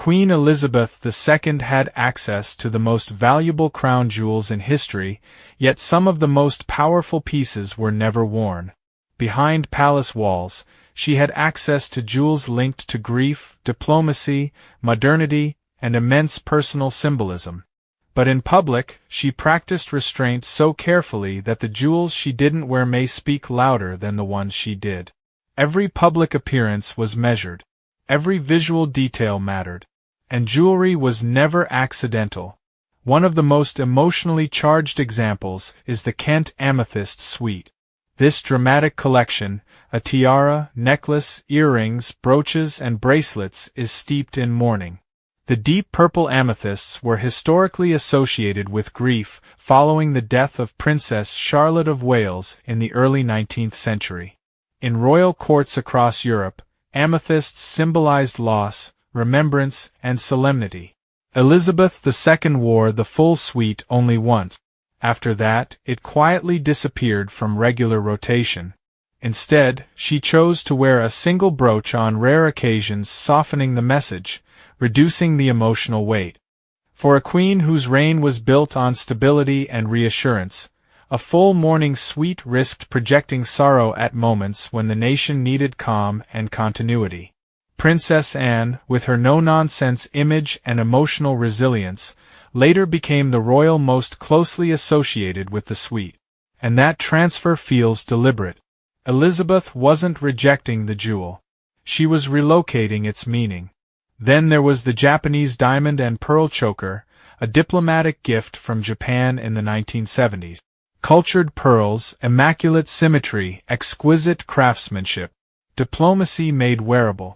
Queen Elizabeth II had access to the most valuable crown jewels in history, yet some of the most powerful pieces were never worn. Behind palace walls, she had access to jewels linked to grief, diplomacy, modernity, and immense personal symbolism. But in public, she practiced restraint so carefully that the jewels she didn't wear may speak louder than the ones she did. Every public appearance was measured. Every visual detail mattered. And jewelry was never accidental. One of the most emotionally charged examples is the Kent Amethyst Suite. This dramatic collection, a tiara, necklace, earrings, brooches, and bracelets, is steeped in mourning. The deep purple amethysts were historically associated with grief following the death of Princess Charlotte of Wales in the early 19th century. In royal courts across Europe, amethysts symbolized loss, remembrance, and solemnity. Elizabeth II wore the full suite only once. After that, it quietly disappeared from regular rotation. Instead, she chose to wear a single brooch on rare occasions, softening the message, reducing the emotional weight. For a queen whose reign was built on stability and reassurance, a full mourning suite risked projecting sorrow at moments when the nation needed calm and continuity. Princess Anne, with her no-nonsense image and emotional resilience, later became the royal most closely associated with the suite. And that transfer feels deliberate. Elizabeth wasn't rejecting the jewel. She was relocating its meaning. Then there was the Japanese diamond and pearl choker, a diplomatic gift from Japan in the 1970s. Cultured pearls, immaculate symmetry, exquisite craftsmanship. Diplomacy made wearable.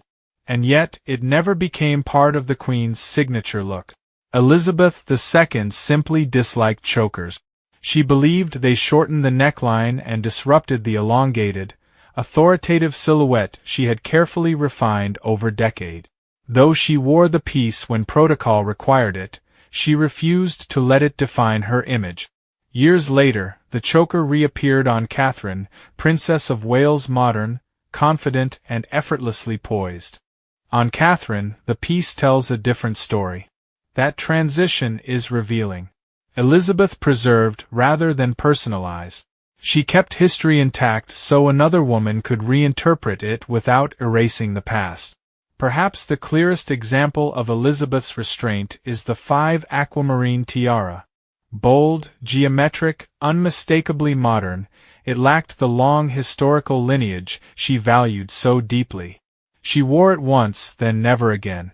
And yet, it never became part of the Queen's signature look. Elizabeth II simply disliked chokers. She believed they shortened the neckline and disrupted the elongated, authoritative silhouette she had carefully refined over decades. Though she wore the piece when protocol required it, she refused to let it define her image. Years later, the choker reappeared on Catherine, Princess of Wales, modern, confident, and effortlessly poised. On Catherine, the piece tells a different story. That transition is revealing. Elizabeth preserved rather than personalized. She kept history intact so another woman could reinterpret it without erasing the past. Perhaps the clearest example of Elizabeth's restraint is the 5 aquamarine tiara. Bold, geometric, unmistakably modern, it lacked the long historical lineage she valued so deeply. She wore it once, then never again.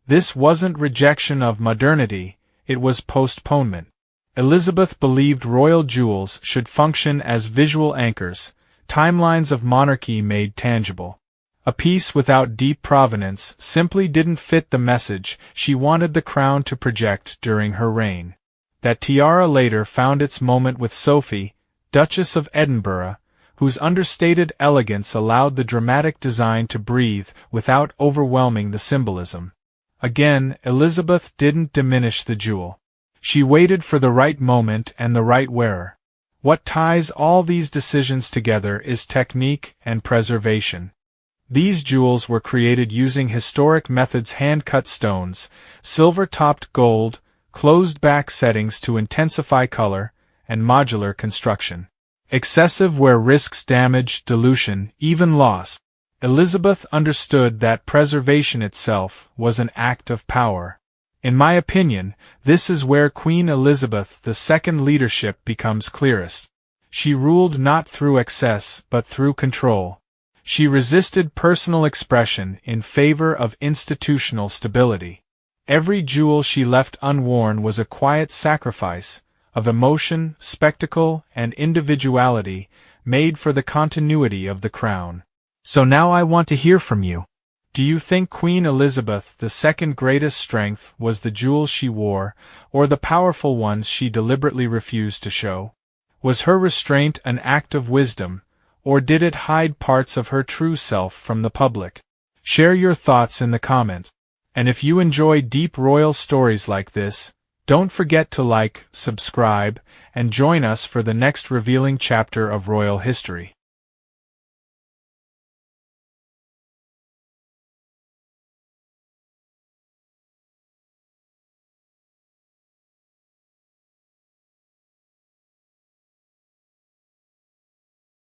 This wasn't rejection of modernity, it was postponement. Elizabeth believed royal jewels should function as visual anchors, timelines of monarchy made tangible. A piece without deep provenance simply didn't fit the message she wanted the crown to project during her reign. That tiara later found its moment with Sophie, Duchess of Edinburgh, whose understated elegance allowed the dramatic design to breathe without overwhelming the symbolism. Again, Elizabeth didn't diminish the jewel. She waited for the right moment and the right wearer. What ties all these decisions together is technique and preservation. These jewels were created using historic methods: hand-cut stones, silver-topped gold, closed-back settings to intensify color, and modular construction. Excessive wear risks damage, dilution, even loss. Elizabeth understood that preservation itself was an act of power. In my opinion, this is where Queen Elizabeth II's leadership becomes clearest. She ruled not through excess but through control. She resisted personal expression in favor of institutional stability. Every jewel she left unworn was a quiet sacrifice of emotion, spectacle, and individuality made for the continuity of the crown. So now I want to hear from you. Do you think Queen Elizabeth II's greatest strength was the jewels she wore, or the powerful ones she deliberately refused to show? Was her restraint an act of wisdom, or did it hide parts of her true self from the public? Share your thoughts in the comments. And if you enjoy deep royal stories like this, don't forget to like, subscribe, and join us for the next revealing chapter of royal history.